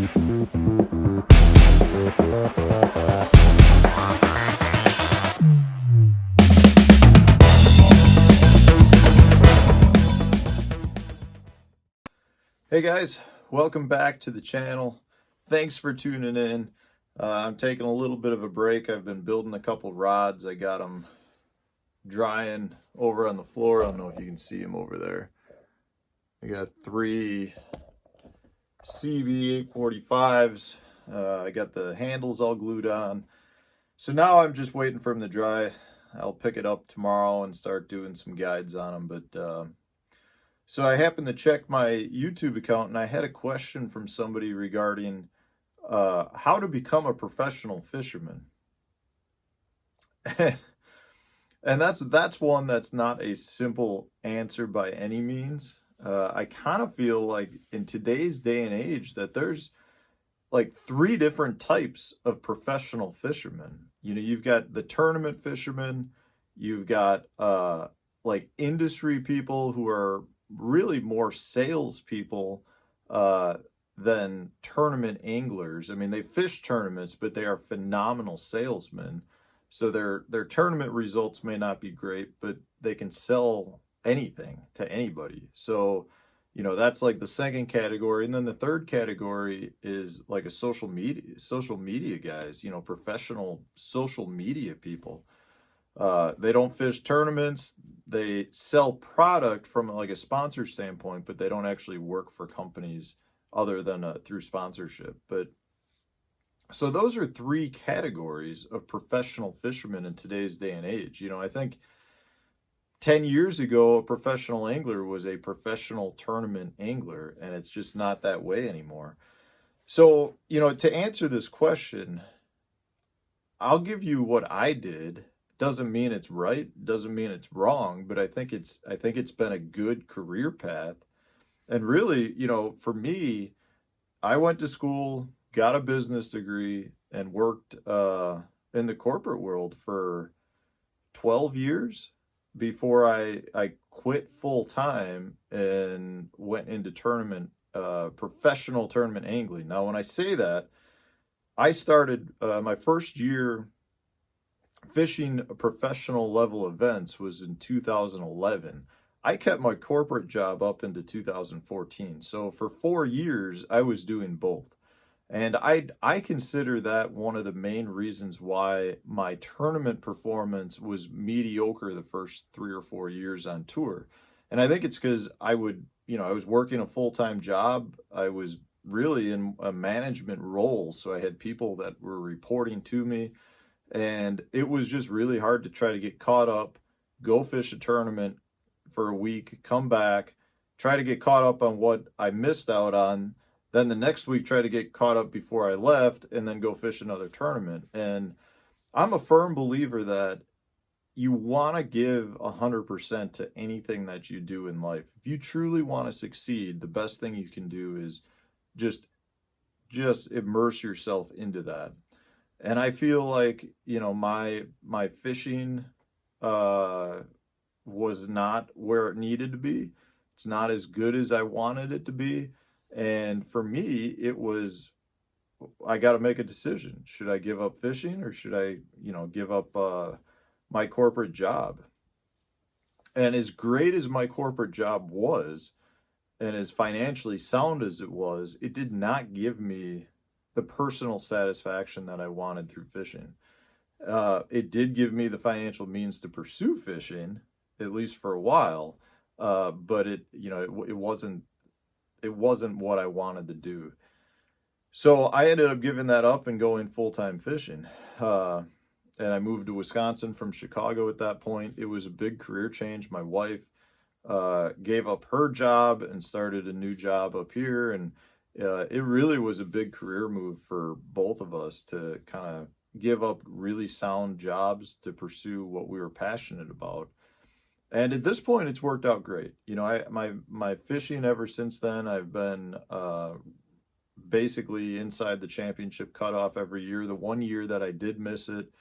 Hey guys, welcome back to the channel. Thanks for tuning in. I'm taking a little bit of a break. I've been building a couple rods. I got them drying over on the floor. I don't know if you can see them over there. I got 3 CB845s. I got the handles all glued on. So now I'm just waiting for them to dry. I'll pick it up tomorrow and start doing some guides on them. But so I happened to check my YouTube account and I had a question from somebody regarding how to become a professional fisherman. And that's one that's not a simple answer by any means. I kind of feel like in today's day and age that there's like 3 different types of professional fishermen. You know, you've got the tournament fishermen, you've got like industry people who are really more salespeople than tournament anglers. I mean, they fish tournaments, but they are phenomenal salesmen. So their tournament results may not be great, but they can sell anything to anybody. So, you know, that's like the second category. And then the third category is like a social media guys, you know, professional social media people. They don't fish tournaments. They sell product from like a sponsor standpoint, but they don't actually work for companies other than through sponsorship. But so those are 3 categories of professional fishermen in today's day and age. You know, I think 10 years ago, a professional angler was a professional tournament angler, and it's just not that way anymore. So, you know, to answer this question, I'll give you what I did. Doesn't mean it's right, doesn't mean it's wrong, but I think it's been a good career path. And really, you know, for me, I went to school, got a business degree, and worked in the corporate world for 12 years before I quit full time and went into professional tournament angling. Now, when I say that, I started my first year fishing professional level events was in 2011. I kept my corporate job up into 2014. So for 4 years, I was doing both. And I consider that one of the main reasons why my tournament performance was mediocre the first 3 or 4 years on tour. And I think it's because I was working a full-time job. I was really in a management role. So I had people that were reporting to me. And it was just really hard to try to get caught up, go fish a tournament for a week, come back, try to get caught up on what I missed out on. Then the next week, try to get caught up before I left and then go fish another tournament. And I'm a firm believer that you want to give 100% to anything that you do in life. If you truly want to succeed, the best thing you can do is just immerse yourself into that. And I feel like, you know, my fishing was not where it needed to be. It's not as good as I wanted it to be. And for me, it was, I got to make a decision. Should I give up fishing or should I, you know, give up my corporate job? And as great as my corporate job was, and as financially sound as it was, it did not give me the personal satisfaction that I wanted through fishing. It did give me the financial means to pursue fishing, at least for a while, but it wasn't what I wanted to do. So I ended up giving that up and going full-time fishing. And I moved to Wisconsin from Chicago at that point. It was a big career change. My wife gave up her job and started a new job up here, and it really was a big career move for both of us to kind of give up really sound jobs to pursue what we were passionate about. And at this point, it's worked out great. You know, my fishing ever since then, I've been basically inside the championship cutoff every year. The one year that I did miss it,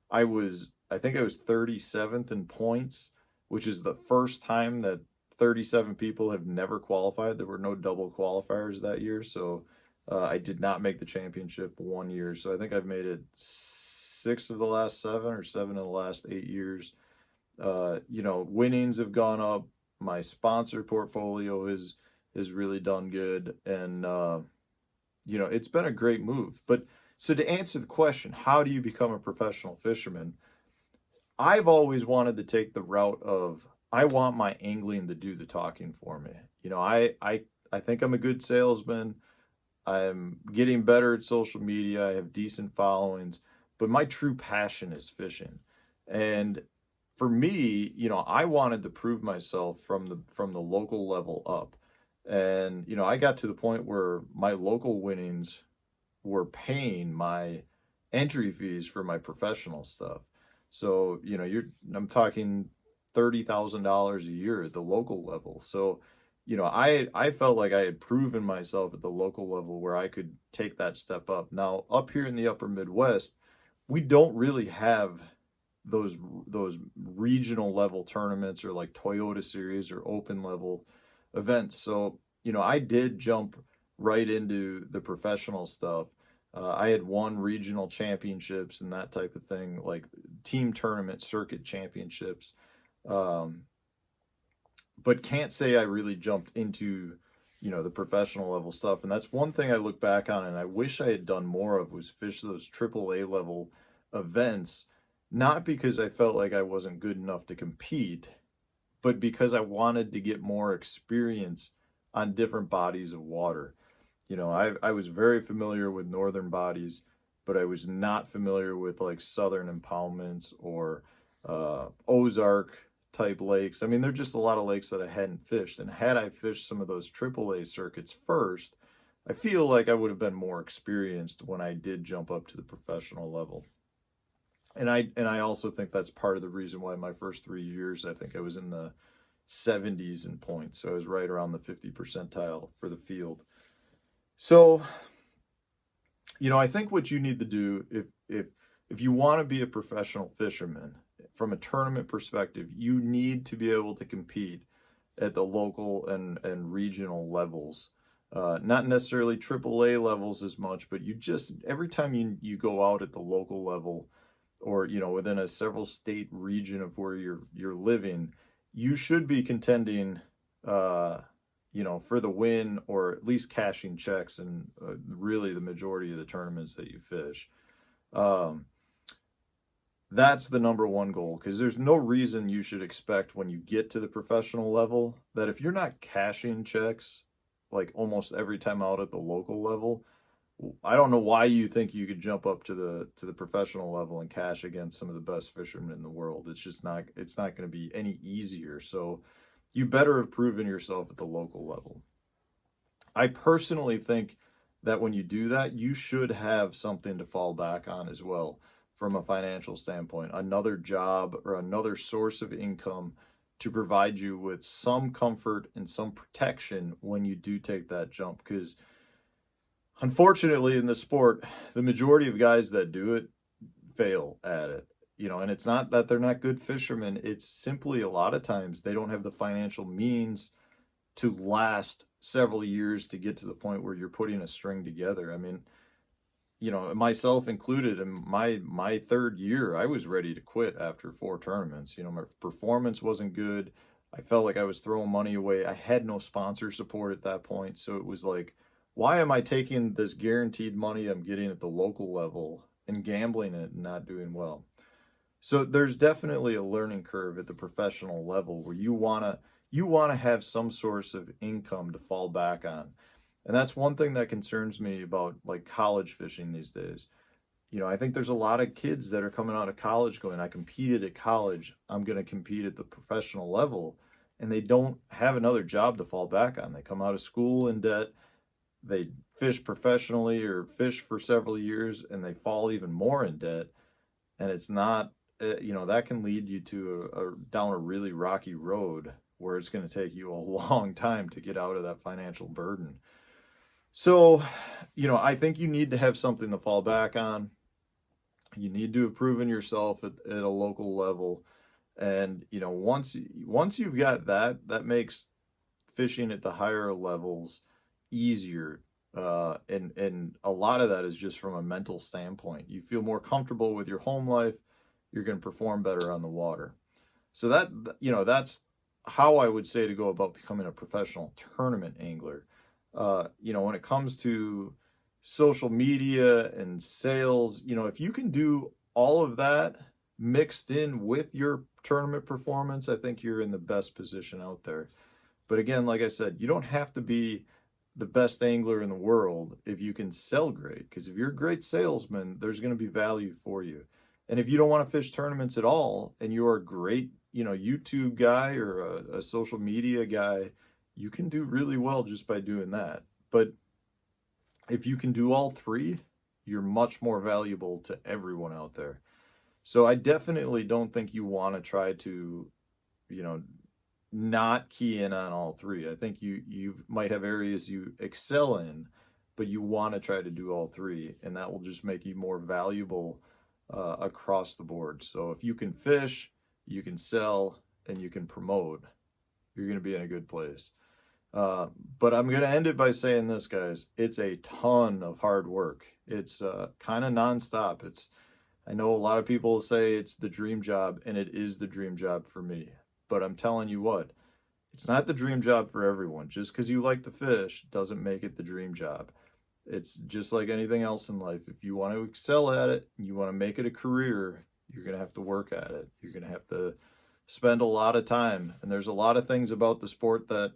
I think I was 37th in points, which is the first time that 37 people have never qualified. There were no double qualifiers that year. So I did not make the championship one year, so I think I've made it 6 of the last 7 or 7 of the last 8 years. Winnings have gone up. My sponsor portfolio has really done good, and it's been a great move. But so to answer the question, how do you become a professional fisherman? I've always wanted to take the route of I want my angling to do the talking for me. I think I'm a good salesman. I'm getting better at social media. I have decent followings, but my true passion is fishing. And for me, I wanted to prove myself from the local level up. And I got to the point where my local winnings were paying my entry fees for my professional stuff. So, I'm talking $30,000 a year at the local level. So, I felt like I had proven myself at the local level where I could take that step up. Now, up here in the upper Midwest, we don't really have those regional level tournaments or like Toyota Series or open level events. So, I did jump right into the professional stuff. I had won regional championships and that type of thing, like team tournament circuit championships. But can't say I really jumped into, the professional level stuff. And that's one thing I look back on and I wish I had done more of, was fish those AAA level events, not because I felt like I wasn't good enough to compete, but because I wanted to get more experience on different bodies of water. I was very familiar with northern bodies, but I was not familiar with like southern impoundments or Ozark type lakes. I mean, there are just a lot of lakes that I hadn't fished. And had I fished some of those AAA circuits first, I feel like I would have been more experienced when I did jump up to the professional level. And I also think that's part of the reason why my first 3 years, I think I was in the 70s in points. So I was right around the 50 percentile for the field. So, I think what you need to do if you want to be a professional fisherman from a tournament perspective, you need to be able to compete at the local and regional levels. Not necessarily AAA levels as much, but every time you go out at the local level or, within a several state region of where you're living, you should be contending, for the win or at least cashing checks in really the majority of the tournaments that you fish. That's the number one goal, because there's no reason you should expect when you get to the professional level that if you're not cashing checks like almost every time out at the local level, I don't know why you think you could jump up to the professional level and cash against some of the best fishermen in the world. It's not going to be any easier. So you better have proven yourself at the local level. I personally think that when you do that, you should have something to fall back on as well from a financial standpoint, another job or another source of income to provide you with some comfort and some protection when you do take that jump. Because unfortunately in the sport, the majority of guys that do it fail at it. And it's not that they're not good fishermen. It's simply a lot of times they don't have the financial means to last several years to get to the point where you're putting a string together. I mean, myself included, in my third year, I was ready to quit after 4 tournaments. My performance wasn't good. I felt like I was throwing money away. I had no sponsor support at that point. So it was like, why am I taking this guaranteed money I'm getting at the local level and gambling it and not doing well? So there's definitely a learning curve at the professional level where you want to have some source of income to fall back on. And that's one thing that concerns me about like college fishing these days. I think there's a lot of kids that are coming out of college going, I competed at college, I'm going to compete at the professional level. And they don't have another job to fall back on. They come out of school in debt, they fish professionally or fish for several years, and they fall even more in debt. And it's not, that can lead you to down a really rocky road where it's going to take you a long time to get out of that financial burden. So, I think you need to have something to fall back on. You need to have proven yourself at a local level. And, once you've got that makes fishing at the higher levels easier And a lot of that is just from a mental standpoint. You feel more comfortable with your home life, you're going to perform better on the water. So that, that's how I would say to go about becoming a professional tournament angler. When it comes to social media and sales, if you can do all of that mixed in with your tournament performance, I think you're in the best position out there. But again, like I said, you don't have to be the best angler in the world if you can sell great, because if you're a great salesman, there's going to be value for you. And if you don't want to fish tournaments at all and you're a great, YouTube guy or a social media guy, you can do really well just by doing that. But if you can do all three, you're much more valuable to everyone out there. So I definitely don't think you want to try to, not key in on all three. I think you might have areas you excel in, but you want to try to do all three, and that will just make you more valuable across the board. So if you can fish, you can sell, and you can promote, you're going to be in a good place. But I'm going to end it by saying this, guys. It's a ton of hard work. It's kind of nonstop. I know a lot of people say it's the dream job, and it is the dream job for me. But I'm telling you what, it's not the dream job for everyone. Just because you like to fish doesn't make it the dream job. It's just like anything else in life. If you want to excel at it, and you want to make it a career, you're going to have to work at it. You're going to have to spend a lot of time. And there's a lot of things about the sport that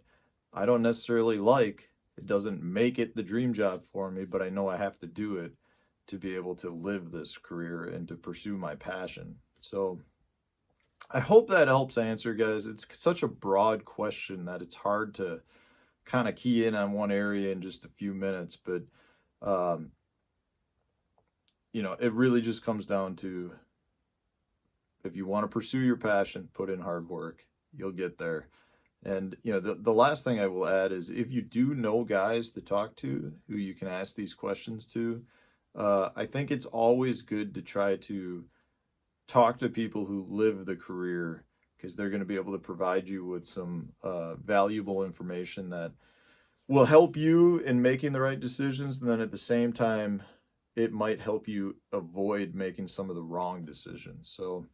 I don't necessarily like. It doesn't make it the dream job for me, but I know I have to do it to be able to live this career and to pursue my passion. So I hope that helps answer, guys. It's such a broad question that it's hard to kind of key in on one area in just a few minutes, but it really just comes down to, if you want to pursue your passion, put in hard work, you'll get there. And the last thing I will add is, if you do know guys to talk to who you can ask these questions to, I think it's always good to try to talk to people who live the career, because they're going to be able to provide you with some valuable information that will help you in making the right decisions. And then at the same time, it might help you avoid making some of the wrong decisions. So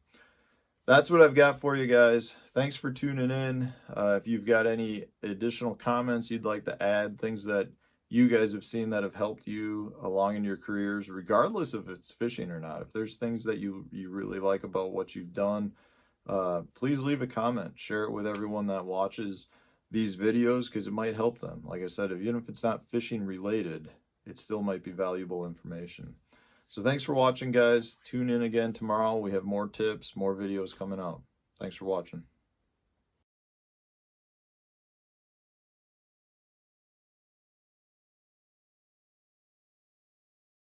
that's what I've got for you guys. Thanks for tuning in. If you've got any additional comments you'd like to add, things that you guys have seen that have helped you along in your careers, regardless if it's fishing or not, if there's things that you really like about what you've done, please leave a comment. Share it with everyone that watches these videos, because it might help them. Like I said, even if it's not fishing related, it still might be valuable information. So thanks for watching, guys. Tune in again tomorrow. We have more tips, more videos coming out. Thanks for watching.